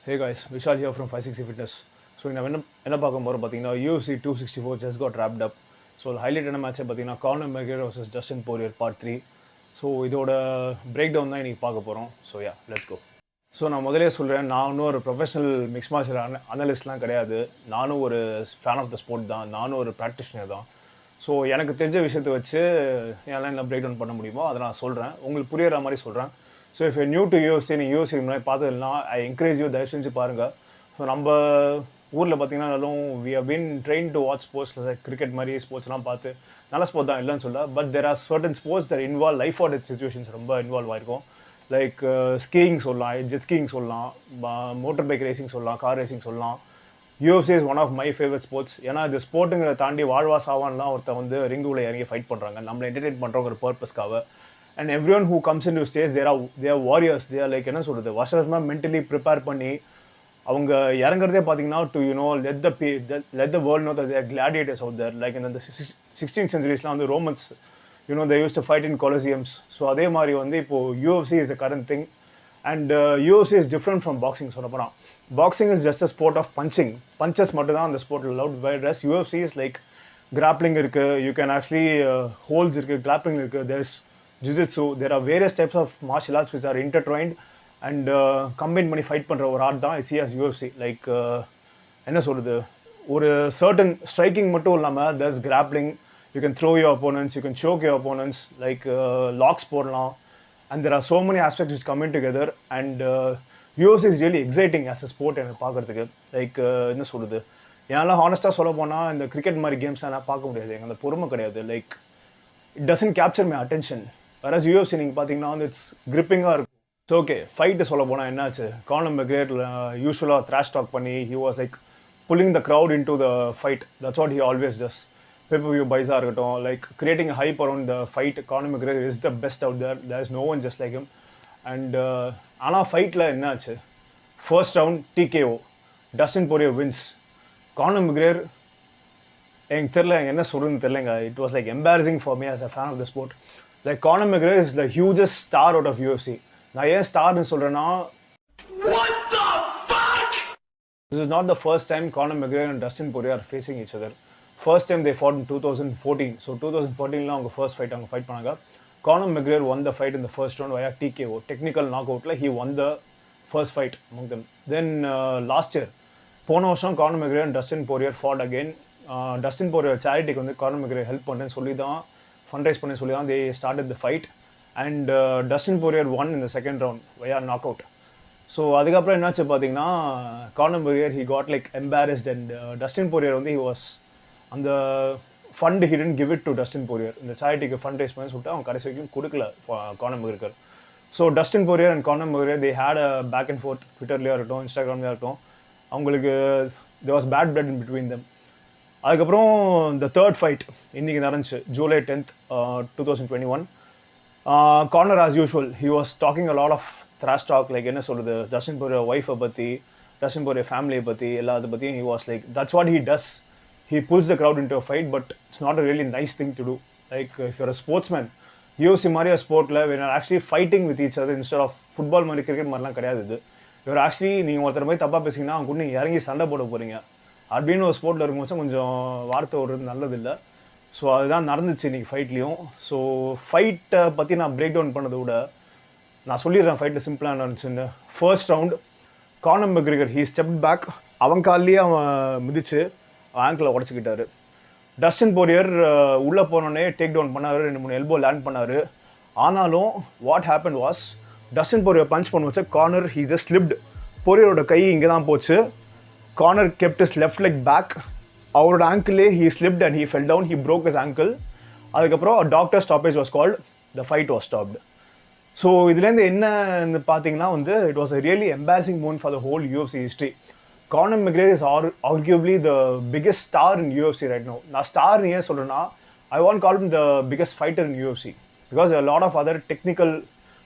Hey guys, Vishal here from 560 Fitness. So நான் என்ன பார்க்க போகிறோம் பார்த்தீங்கன்னா UFC 264 just got wrapped up. So highlight என்ன மேட்ச்சை பார்த்தீங்கன்னா Conor McGregor vs Dustin Poirier part 3. So இதோட பிரேக் டவுன் தான் இன்றைக்கி பார்க்க போகிறோம். So let's go. ஸோ நான் முதலே சொல்கிறேன், நான் இன்னும் ஒரு ப்ரொஃபஷனல் மிக்ஸ் மார்ஷல் அனலிஸ்ட்லாம் கிடையாது. நானும் ஒரு ஃபேன் ஆஃப் த ஸ்போர்ட் தான், நானும் ஒரு ப்ராக்டிஷனர் தான். ஸோ எனக்கு தெரிஞ்ச விஷயத்தை வச்சு என்னால் என்ன பிரேக் டவுன் பண்ண முடியுமோ அதை நான் சொல்கிறேன், உங்களுக்கு புரியுற மாதிரி சொல்கிறேன். So if you new to UFC, நீங்கள் UFC முன்னாடி பார்த்ததுனா ஐ என்கரேஜ் யூ, தயவு செஞ்சு பாருங்கள். ஸோ நம்ம ஊரில் பார்த்தீங்கன்னா we have been train to watch sports, cricket மாதிரி ஸ்போர்ட்ஸ்லாம் பார்த்து நல்ல ஸ்போர்ட் தான் இல்லைன்னு சொல்ல. But there are certain sports that involve life or death situations ரொம்ப இன்வால்வ் ஆகிருக்கும். லைக் ஸ்கீயிங் சொல்லலாம், ஜெட் ஸ்கீயிங் சொல்லலாம், மோட்டர் பைக் ரேசிங் சொல்லலாம், கார் ரேசிங் சொல்லலாம். UFC is one of my favourite sports. ஏன்னா இது ஸ்போர்ட்டுங்கிறத தாண்டி வாழ்வா சாவான்லாம் ஒருத்தர் வந்து ரிங்குள்ள இறங்கி ஃபைட் பண்ணுறாங்க, நம்மளை என்டர்டெயின் பண்ணுறவங்க ஒரு பர்பஸ்க்காக. And everyone who comes into stage, they are warriors. They are like என்ன சொல்கிறது, வருஷமாக மென்டலி ப்ரிப்பேர் பண்ணி அவங்க இறங்குறதே பார்த்தீங்கன்னா to let the world know that they are gladiators out there. Like இந்த 16th centuries வந்து Romans they used to fight in colosseums. So அதே மாதிரி வந்து இப்போது UFC is the current thing. And UFC is different from boxing. சொல்ல போனால் boxing is just a sport of punching. Punches மட்டும் தான் அந்த ஸ்போர்ட்டில் allowed. Whereas UFC is like grappling இருக்குது, you can actually holds இருக்குது, grappling இருக்குது, there's jiu-jitsu. There are various types of martial arts which are intertwined and combine பண்ணி fight பண்ணுற ஒரு art தான் I see as UFC. Like என்ன சொல்கிறது, ஒரு சர்டன் ஸ்ட்ரைக்கிங் மட்டும் இல்லாமல் there's grappling, you can throw your opponents, you can choke your opponents, like locks போடலாம். And there are so many aspects which come in together. And UFC is really exciting as a sport எனக்கு பார்க்குறதுக்கு. Like என்ன சொல்கிறது, என்னால் ஹானஸ்ட்டாக சொல்ல போனால் இந்த cricket மாதிரி கேம்ஸ் நான் பார்க்க முடியாது, எனக்கு அந்த பொறுமை கிடையாது. Like it doesn't capture my attention. வேற UFC நீங்கள் பார்த்தீங்கன்னா வந்து இட்ஸ் கிரிப்பிங்காக இருக்கும். ஸோ ஓகே, ஃபைட்டு சொல்ல போனால் என்னாச்சு, Conor McGregor யூஸ்வலாக த்ராஷ் டாக் பண்ணி he was like pulling the crowd into the fight. That's what he always does. Pay-per-view buys-ஆக இருக்கட்டும், like creating a hype around the fight. Conor McGregor is the best out there. There is no one just like him. And ஆனால் ஃபைட்டில் என்னாச்சு, first round TKO, Dustin Poirier wins. Conor McGregor எனக்கு தெரில என்ன சொல்கிறதுன்னு தெரிலங்க. It was like embarrassing for me as a fan of the sport. Like Conor McGregor is the hugest star out of UFC. நான் ஏன் ஸ்டார்னு சொல்கிறேன்னா, this is not the first time Conor McGregor and Dustin Poirier are facing each other. First time they fought in 2014. So 2014 அவங்க first fight அவங்க fight பண்ணாங்க. Conor McGregor won the fight in the first round via TKO, technical knockout. He won the first fight among them. Then last year, போன வருஷம் Conor McGregor and Dustin Poirier fought again. Dustin Poirier சேரிட்டிக்கு வந்து Conor McGregor help பண்ணுறேன்னு சொல்லி தான், fund raise பண்ணி சொல்லி தான் they started the fight. And Dustin Poirier won in the second round via knockout. So அதுக்கப்புறம் என்னாச்சு பார்த்தீங்கன்னா, Conor McGregor he got like embarrassed. And Dustin Poirier வந்து he was அந்த fund he didn't give it to Dustin Poirier. இந்த சேரிட்டிக்கு fund raise பண்ணி சொல்லிட்டு அவங்க கடைசி வரைக்கும் கொடுக்கல Conor McGregor. So Dustin Poirier and Conor McGregor they had a back and forth, ட்விட்டர்லேயே இருக்கட்டும், இன்ஸ்டாகிராம்லேயே இருக்கட்டும், அவங்களுக்கு there was bad blood in between them. அதுக்கப்புறம் இந்த தேர்ட் ஃபைட் இன்றைக்கி நடந்துச்சு, July 10th, 2021. Conor as usual, he was talking a lot of trash talk. Like என்ன சொல்கிறது, Dustin Poirier wifi பற்றி, Dustin Poirier ஃபேமிலியை பற்றி, எல்லாத்தை பற்றியும் he was like, that's what he does. He pulls the crowd into a fight, but it's not a really nice thing to do. Like if you're a sportsman, UFC மாதிரி ஒரு ஸ்போர்ட்டில் when you're actually fighting with each other instead of football மாதிரி cricket மாதிரிலாம் கிடையாது இது. you're actually நீங்கள் ஒருத்தர் போய் தப்பாக பேசிங்கன்னா அவங்க கூட நீங்கள் இறங்கி சண்டை போட போகிறீங்க அப்படின்னு ஒரு ஸ்போர்ட்டில் இருக்கும்போது கொஞ்சம் வார்த்தை விடுறது நல்லதில்லை. ஸோ அதுதான் நடந்துச்சு இன்றைக்கி ஃபைட்லேயும். ஸோ ஃபைட்டை பற்றி நான் பிரேக் டவுன் பண்ணதை விட நான் சொல்லிடுறேன் ஃபைட்டில் சிம்பிளாக நடந்துச்சுன்னு. First round Conor McGregor he stepped back, அவன் காலிலேயே அவன் மிதிச்சு ஆங்கிளை உடச்சிக்கிட்டாரு. Dustin Poirier உள்ளே போனோடனே டேக் டவுன் பண்ணார், 2-3 எல்போ லேண்ட் பண்ணார். ஆனாலும் what happen was, Dustin Poirier punch பண்ண வச்சு Conor he just slipped. Poirierோட கை இங்கே தான் போச்சு. Conor kept his left leg back. அவரோட ஆங்கிளே he slipped and he fell down. He broke his ankle. அதுக்கப்புறம் a doctor stoppage was called. The fight was stopped. So இதுலேருந்து என்ன பார்த்தீங்கன்னா வந்து it was a really embarrassing moment for the whole UFC history. Conor McGregor is arguably the biggest star in UFC right now. நான் star ஏன் சொல்கிறேன்னா, I won't call him the biggest fighter in UFC because there are a lot of other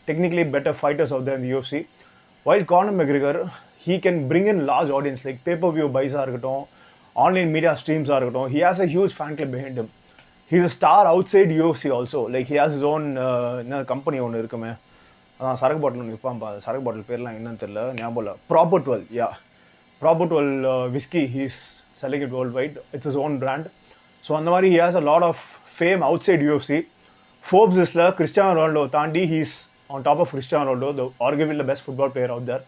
technically better fighters out there in the UFC. While Conor McGregor, he can bring in large audience like pay-per-view buys-ஆக இருக்கட்டும், online media ஸ்ட்ரீம்ஸாக இருக்கட்டும். He has a huge fan club behind him. He's a star outside UFC also. Like he has his own company ஒன்று இருக்குமே, அதான் சரக்கு பாட்டில் ஒன்று விற்பான்பா. அது சரக்கு பாட்டில் பேர்லாம் என்னன்னு தெரியல, ஞாபகம் இல்லை. Proper 12, yeah, proper 12 whisky he's selling it world wide. It's his own brand. So அந்த மாதிரி he has a lot of fame outside UFC. Forbes லிஸ்ட்டில் கிறிஸ்டியானோ ரொனால்டோ தாண்டி he's on top of Cristiano Ronaldo, the arguable the best football player out there.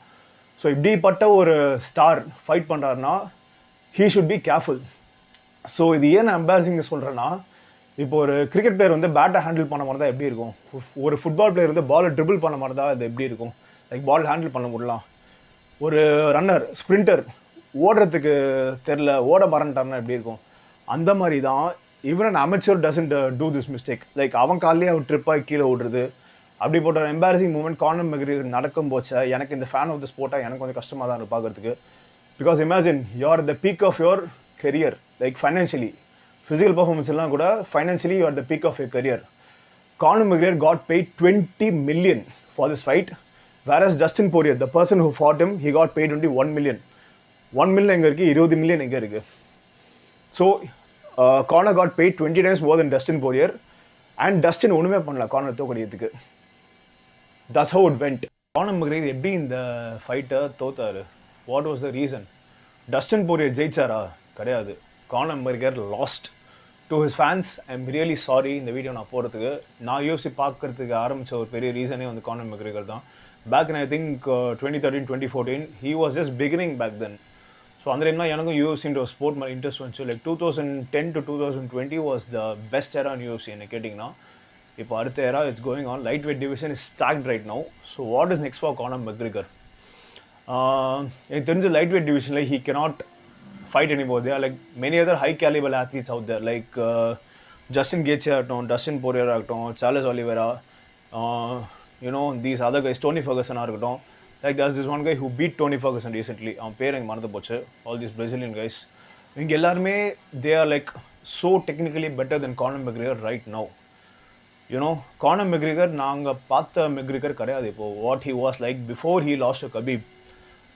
So இப்படிப்பட்ட ஒரு star fight பண்ணுறாருன்னா he should be careful. So இது ஏன் நான் எம்பாரசிங்னு சொல்கிறேன்னா, இப்போ ஒரு கிரிக்கெட் பிளேயர் வந்து பேட்டை ஹேண்டில் பண்ண மாதிரி தான் எப்படி இருக்கும், ஒரு ஃபுட்பால் பிளேயர் வந்து பாலை ட்ரிபிள் பண்ண மாதிரி தான் அது எப்படி இருக்கும், லைக் பால் ஹேண்டில் பண்ண முடியலாம். ஒரு ரன்னர் ஸ்ப்ரிண்டர் ஓடுறதுக்கு தெரில, ஓட மறந்துட்டார்னா எப்படி இருக்கும், அந்த மாதிரி தான் even an amateur doesn't do this mistake. Like அவன் காலையே அவர் ட்ரிப்பாக கீழே ஓடுறது, அப்படிப்பட்ட ஒரு எம்பாரசிங் மூமெண்ட் கானர் மெக்ரிகர் நடக்கும் போச்சு. எனக்கு இந்த ஃபேன் ஆஃப் த ஸ்போர்ட்டாக எனக்கு கொஞ்சம் கஷ்டமாக தான் இருக்குது பார்க்குறதுக்கு. Because imagine you are the peak of your career, like financially, physical performance எல்லாம் கூட financially you are the peak of your career. Conor McGregor got paid 20 million for this fight, whereas Dustin Poirier, the person who fought him, he got paid only 1 million. 1 million எங்கே இருக்குது, 20 million எங்கே இருக்குது. So Conor got paid 20 times more than Dustin Poirier, and Dustin ஒன்றுமே பண்ணல Conor தோக்கடிக்கிறதுக்கு. That's how it went. Conor McGregor எப்படி இந்த ஃபைட்டை தோத்தாரு? What was the reason? Dustin Poirier ஜெயிச்சாரா? கிடையாது. Conor McGregor lost. To his fans, I am really sorry இந்த video நான் போகிறதுக்கு. நான் யூஎஃப்சி பார்க்கறதுக்கு ஆரம்பித்த ஒரு பெரிய ரீசனே வந்து கானர் மெக்ரிகர் தான். Back in I think 2013, 2014 he was just beginning back then. So அந்த டைம் தான் எனக்கும் யூஎஃப்சின்ற ஒரு ஸ்போர்ட் மாதிரி இன்ட்ரெஸ்ட் வந்துச்சு. Like 2010 to 2020 was the best era in UFC என்ன கேட்டிங்கன்னா. இப்போ அடுத்த era it's going on. Lightweight division is stacked right now. So what is next for Conor McGregor? எனக்கு தெரிஞ்ச லைட் வெயிட் டிவிஷனில் he cannot fight anymore. There are like many other high caliber athletes out there, like Justin Gaethje aagton, Dustin Poirier aagton, Charles Oliveira, you know, these other guys, Tony Ferguson aagton. Like there's this one guy who beat Tony Ferguson recently. Pair enga marandhu pochu. All these Brazilian guys, inge ellarume they are like so technically better than Conor McGregor right now. You know, Conor McGregor naanga paatha McGregor kadiyadhu ipo. What he was like before he lost to Khabib.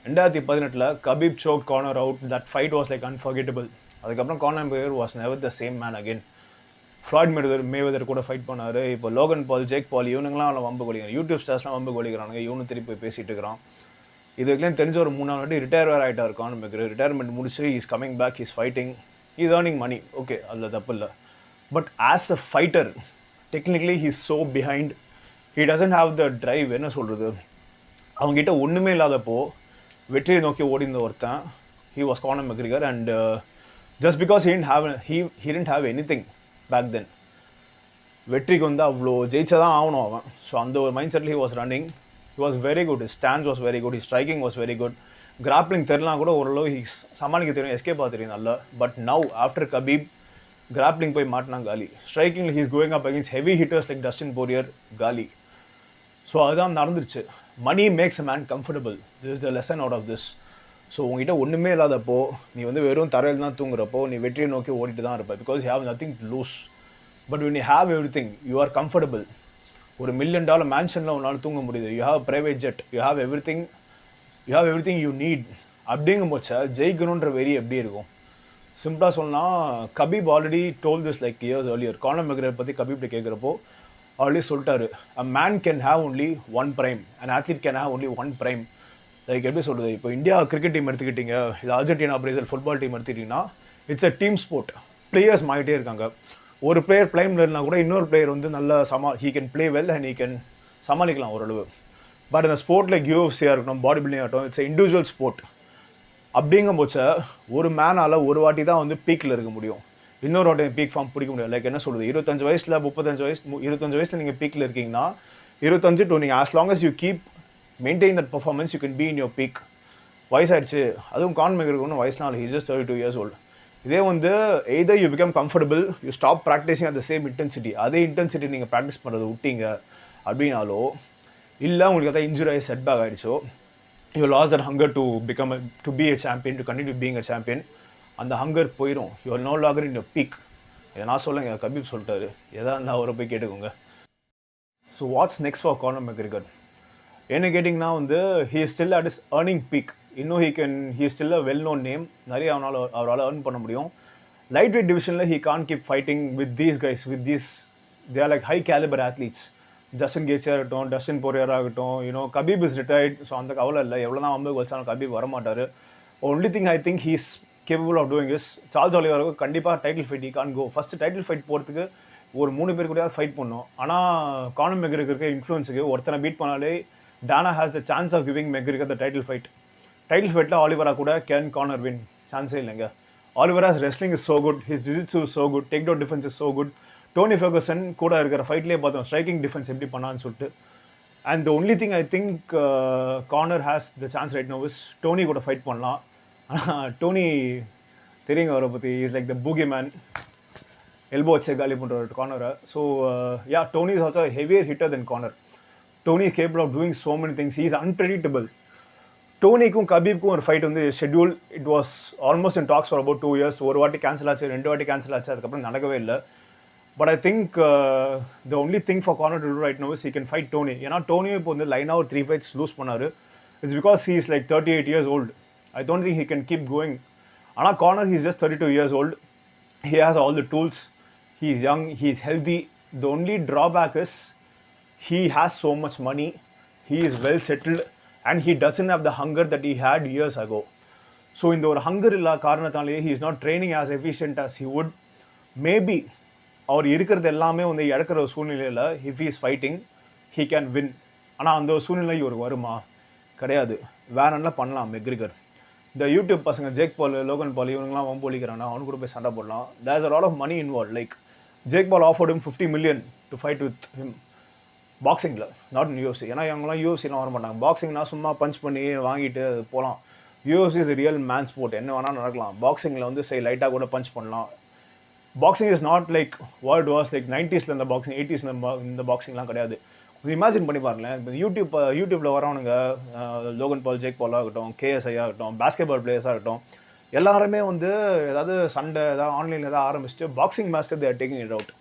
2018 Khabib choke Conor out. That fight was like unforgettable. அதுக்கப்புறம் Conor McGregor was never the same man again. Floyd Mayweather கூட fight பண்ணார். இப்போ Logan பால், Jack பால், இவனுங்களாம் அவனை வம்பு கொலிக்கிறான். YouTube ஸ்டார்ஸ்லாம் வம்பு கொலிக்கிறானுங்க. இவனு திருப்பி போய் பேசிட்டு இருக்கிறான். இதுக்கெல்லாம் தெரிஞ்ச ஒரு 3 வாட்டி ரிட்டையர் வேறு ஆகிட்டார் கார்னர் மெக்ரிகர். ரிட்டையர்மெண்ட் முடிச்சு is coming back, is fighting, is earning money. Okay, அதில் தப்பு இல்லை. But as a fighter technically he's so behind. He doesn't have the drive. என்ன சொல்கிறது, அவங்ககிட்ட ஒன்றுமே இல்லாதப்போ வெற்றியை நோக்கி ஓடிந்த ஒருத்தன் he was Conor McGregor, and just because he didn't have anything back then, வெற்றிக்கு வந்து அவ்வளோ ஜெயிச்சதான் ஆகணும் அவன். ஸோ அந்த ஒரு mind settle he was running. He was very good. His stance was very good. His striking was very good. Grappling தெரியலாம் கூட ஓரளவு சமாளிக்க தெரியும், எஸ்கேப் ஆக தெரியும் நல்லா. But now after Khabib grappling போய் மாட்டினா காலி. Striking he's going up against heavy hitters like Dustin Poirier, காலி. ஸோ அதுதான் நடந்துருச்சு. Money makes a man comfortable. This is the lesson out of this. So உங்ககிட்ட ஒன்றுமே இல்லாதப்போ, நீ வந்து வெறும் தரையில் தான் தூங்குறப்போ, நீ வெற்றியை நோக்கி ஓடிட்டு தான் இருப்ப. Because you have nothing to lose. But when you have everything, you are comfortable. ஒரு $1 million மேன்ஷனில் உன்னால் தூங்க முடியுது. You have private jet, you have everything you need. அப்படிங்கும் போச்சா ஜெயிக்கணுன்ற வெறி எப்படி இருக்கும்? சிம்பிளாக சொன்னால், Khabib already told this like years earlier. Conor McGregor பற்றி கபீப்ட கேட்குறப்போ ஆல்ரெடி சொல்லிட்டாரு, a man can have only one prime, and athlete can have only one prime. Like எப்படி சொல்கிறது, இப்போ இந்தியா கிரிக்கெட் டீம் எடுத்துக்கிட்டீங்க, இது அர்ஜென்டினா, பிரேசில் ஃபுட்பால் டீம் எடுத்துக்கிட்டிங்கன்னா, it's a team sport. Players மாறிட்டே இருக்காங்க. ஒரு பிளேயர் பிளைமில் இருந்தால் கூட இன்னொரு பிளேயர் வந்து நல்லா he can play well and he can சமாளிக்கலாம் ஓரளவு. பட் இந்த ஸ்போர்ட் லைக் யூஎஃப்சியாக இருக்கட்டும், பாடி பில்டிங் ஆகட்டும், இட்ஸ் இண்டிவிஜுவல் ஸ்போர்ட். அப்படிங்கும் போச்ச ஒரு மேனால் ஒரு வாட்டி தான் வந்து பீக்கில் இருக்க முடியும். இன்னொரு வாட்டி பீக் ஃபார்ம் பிடிக்க முடியாது. லைக் என்ன சொல்கிறது, 25 வயசில் 25 வயசில் நீங்கள் பீக்கில் இருக்கீங்கன்னா, 25 to நீங்கள் as long as you keep maintain that performance, you can be in your peak. வயசாயிடுச்சு, அதுவும் கானர் மெக்ரிகருக்கு ஒன்றும் வயசுனால, he is just 32 years old. இதே வந்து either you become comfortable, you stop practicing at the same intensity, அதே intensity நீங்கள் practice பண்ணுறது விட்டீங்க அப்படின்னாலோ, இல்லை உங்களுக்கு எதாவது இன்ஜுரி ஆகி setback ஆகிடுச்சோ, you lost that hunger to be a champion, to continue being a champion. அந்த ஹங்கர் போயிடும். You are no longer in your peak. இதை நான் சொல்லுங்க, கபீப் சொல்லிட்டாரு. எதாவது இருந்தால் அவரை போய் கேட்டுக்கோங்க. So what's next for Conor McGregor? என்ன கேட்டிங்கன்னா வந்து, he is still at is earning peak. இன்னும் he still a well known name. நிறைய அவரால் ஏர்ன் பண்ண முடியும். லைட் வெயிட் டிவிஷனில் he can keep fighting with these guys, they are like high calibre athletes. Justin கேசியாக இருக்கட்டும், டஸ்டின் போரியராக இருக்கட்டும், Khabib is retired. So அந்த கவலை இல்லை. எவ்வளோ தான் வந்து வச்சாலும் கபீப் வரமாட்டார். Only thing I think he's capable of doing is Charles ஒலிவேராவுக்கு கண்டிப்பாக title fight can go. First title fight போகிறதுக்கு ஒரு 3 பேர் கூடயாவது ஃபைட் பண்ணணும். ஆனால் கானர் மெக்ரிகர் இருக்க இன்ஃப்ளூயன்ஸுக்கு ஒருத்தனை பீட் பண்ணாலே Dana has the chance of giving McGregor the title fight. Title ஃபைட்டில் ஆலிவரா கூட கேன் கார்னர் வின் சான்ஸே இல்லைங்க. Oliveira's wrestling is so good, his jiu jitsu is so good, takedown defence is so good. Tony Ferguson கூட இருக்கிற ஃபைட்லேயே பார்த்தோம் striking defence எப்படி பண்ணான்னு சொல்லிட்டு. And the only thing I think Conor has the chance right now is Tony கூட fight பண்ணலாம். ஆனால் டோனி தெரியுங்க அவரை பற்றி, is like the boogeyman, elbow வச்சே காலி பண்ணுற ஒரு கார்னரை. So yeah, Tony is also heavier hitter then Conor. Tony is capable of doing so many things. He is unpredictable. டோனிக்கும் கபீப்க்கும் ஒரு ஃபைட் வந்து schedule, it was almost in talks for about 2 years. ஒரு வாட்டி கேன்சல் ஆச்சு, 2 வாட்டி cancel ஆச்சு, அதுக்கப்புறம் நடக்கவே இல்லை. But I think the only thing for Conor to do right now is he can fight Tony. ஏன்னா டோனியும் இப்போ வந்து லைனாக ஒரு 3 fights லூஸ் பண்ணார். It's because he is like 38 years old. I don't think he can keep going. ஆனால் Conor he is just 32 years old. He has all the tools. He is young. He is healthy. The only drawback is he has so much money. He is well settled. And he doesn't have the hunger that he had years ago. So இந்த ஒரு hunger இல்லா காரணத்தாலேயே he is not training as efficient as he would. Maybe அவர் இருக்கிறது எல்லாமே வந்து இழக்கிற ஒரு சூழ்நிலையில் if he is fighting, he can win. ஆனால் அந்த ஒரு சூழ்நிலை இவருக்கு வருமா? கிடையாது. வேற என்ன பண்ணலாம் மெக்ரிகர்? இந்த யூடியூப் பசங்க ஜேக் பால், லோகன் பால் இவங்கெல்லாம் வம்பொலிக்கிறாங்கன்னா அவனு கூட போய் சண்டை போடலாம். There is a lot of money involve. Like Jake Paul offered him 50 million to fight with him. பாக்ஸிங்கில், நாட் இன் யூஎஃப்சி. ஏன்னா அவங்களாம் யூஎஃப்சிலாம் வர மாட்டாங்க. பாக்ஸிங்னா சும்மா பஞ்ச் பண்ணி வாங்கிட்டு போகலாம். UFC is real man sport. என்ன வேணால் நடக்கலாம். பாக்ஸிங்கில் வந்து லைட்டாக கூட பஞ்ச் பண்ணலாம். Boxing is not like what was like 90s இந்த பாக்ஸிங், 80s இந்த பாக்ஸிங்லாம் கிடையாது. இமேஜின் பண்ணி பாருங்களேன். இப்போ யூடியூப்பில் வரவனுங்க, லோகன் பால், ஜேக் பாலாக இருக்கட்டும், கேஎஸ்ஐ ஆகட்டும், பாஸ்கெட் பால் பிளேயர்ஸாக இருக்கட்டும், எல்லாருமே வந்து ஏதாவது சண்டை ஏதாவது ஆன்லைனில் ஏதாவது ஆரம்பிச்சுட்டு boxing master there taking it out.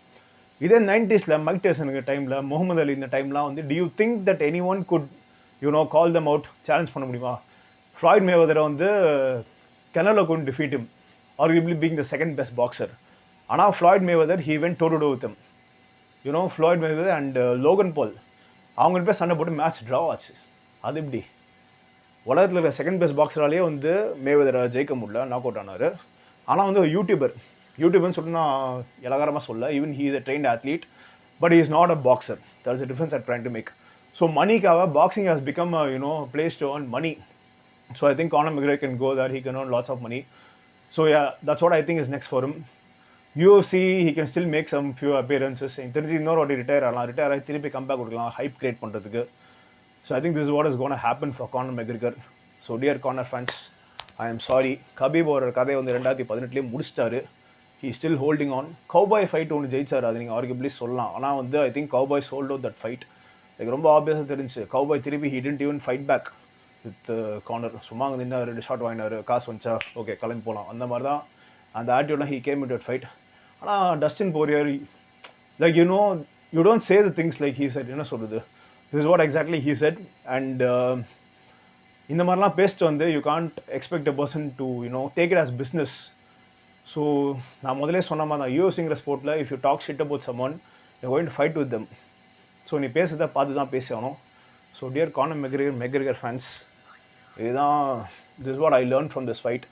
இதே 90s மைக் டைசனுக்கு டைமில், முகமது அலி இந்த டைம்லாம் வந்து do you think that anyone could call them out, challenge பண்ண முடியுமா? ஃப்ளாய்ட் மேவதரை வந்து கெனலோ couldn't defeat him, arguably being the second best boxer. ஆனால் Floyd Mayweather he went toe to toe with him. Floyd Mayweather and Logan Paul அவங்க பேர் சண்டை போட்டு match draw ஆச்சு. அது எப்படி? உலகத்தில் இருக்கிற செகண்ட் பெஸ்ட் பாக்ஸராலேயே வந்து மேவதரை ஜெயிக்க முடியல, நாக் அவுட் ஆனார். ஆனால் வந்து யூடியூபர்னு சொல்லிட்டு நான் இலகாரமாக சொல்ல, even he is a trained athlete, but he is not a boxer. That is a difference at trying to make. So மணிக்காக boxing has become place to earn money. So I think Conor McGregor can go there, he can earn lots of money. So yeah, that's what I think is next for him. UFC, he can still make some few appearances. தெரிஞ்சு இன்னொரு வாட்டி retire ஆகி திருப்பி comeback கொடுக்கலாம் hype create பண்ணுறதுக்கு. So I think this is what is going to happen for Conor McGregor. So dear Conor fans, I am sorry. Khabib ஒரு கதையை வந்து 2018 முடிச்சிட்டாரு. he is still holding on. Cowboy fight ஒன்று ஜெயிச்சார், அது நீங்கள் arguably சொல்லலாம். ஆனால் வந்து I think cowboy sold out that fight. எனக்கு ரொம்ப ஆப்வியஸாக தெரிஞ்சு கௌபாய் திருப்பி he didn't even fight back with corner. சும்மா அங்கே நின்று 2 ஷாட் வாங்கினார், காசு வந்துச்சா ஓகே கிளம்பி போகலாம், அந்த மாதிரி தான் அந்த ஆட்டியூட்லாம் he came into that fight. ஆனால் Dustin Fourier like you don't say the things like he said. என்ன சொல்கிறது, this is what exactly he said. And இந்த மாதிரிலாம் பேசிட்டு வந்து you can't expect a person to take it as business. So நான் முதலே சொன்ன மாதிரி தான், யூஎஃப்சிங்கிற ஸ்போர்ட்டில் if you talk shit about someone, you going to fight with them. So நீ பேசுறதை பார்த்து தான் பேசணும். So dear Conor McGregor fans, இதுதான் this is what I learn from this fight.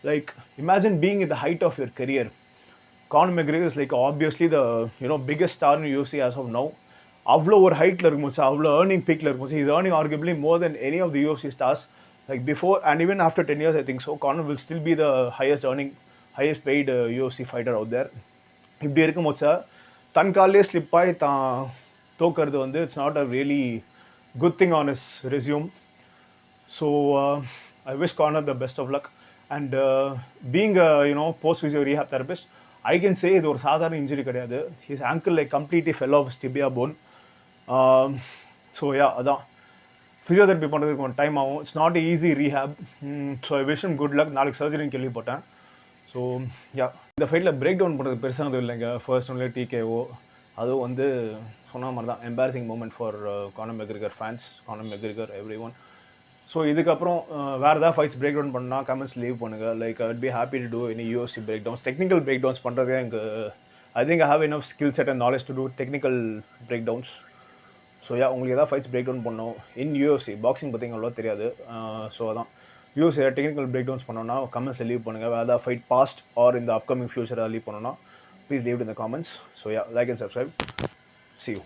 Like imagine being it the height of your career. Conor McGregor is like obviously the biggest star in UFC as of now. அவ்வளோ ஒரு ஹைட்டில் இருக்கும்போது, அவ்வளோ earning பீக்கில் இருக்கும்போது, is earning arguably more then any of the UFC stars. Like before and even after 10 years I think so, Conor will still be the highest paid UFC fighter out there. இப்படி இருக்கும்போது sir தன் காலையே slip ஆகி தான் தோக்கிறது வந்து it's not a really good thing on his resume. So I wish Conor the best of luck. And being post physio rehab therapist, I can say இது ஒரு சாதாரண இன்ஜுரி கிடையாது. His ankle like completely fell off his tibia bone. So yeah, அதான் physiotherapy பண்ணுறதுக்கு கொஞ்சம் time ஆகும். It's not easy rehab. So I wish him good luck. நாளைக்கு சர்ஜரின்னு கேள்விப்பட்டேன். ஸோ யா, இந்த ஃபைட்டில் பிரேக் டவுன் பண்ணுறது பெருசானது இல்லைங்க. ஃபர்ஸ்ட் ஒன்லே டிகேஓ, அதுவும் வந்து சொன்ன மாதிரி தான் embarrassing moment for Conor McGregor fans, Conor McGregor every one. So இதுக்கப்புறம் வேறு ஏதாவது ஃபைட்ஸ் பிரேக் டவுன் பண்ணால் கமெண்ட்ஸ் லீவ் பண்ணுங்கள். Like I'd be happy to do any UFC break downs. Technical break downs பண்ணுறதே எனக்கு I think I have enough skill set and knowledge to do technical break downs. So yeah உங்களுக்கு எதாவது fights break down பண்ணணும் இன் UFC boxing பற்றி அவ்வளோ தெரியாது. So அதான் UFC technical break downs பண்ணோன்னா கமெண்ட்ஸை லீவ் பண்ணுங்கள். வேறு ஏதாவது ஃபைட் பாஸ்ட் ஆர் இந்த அப்கமிங் ஃபியூச்சர் லீவ் பண்ணோன்னா please leave in the comments. So yeah like and subscribe. See you.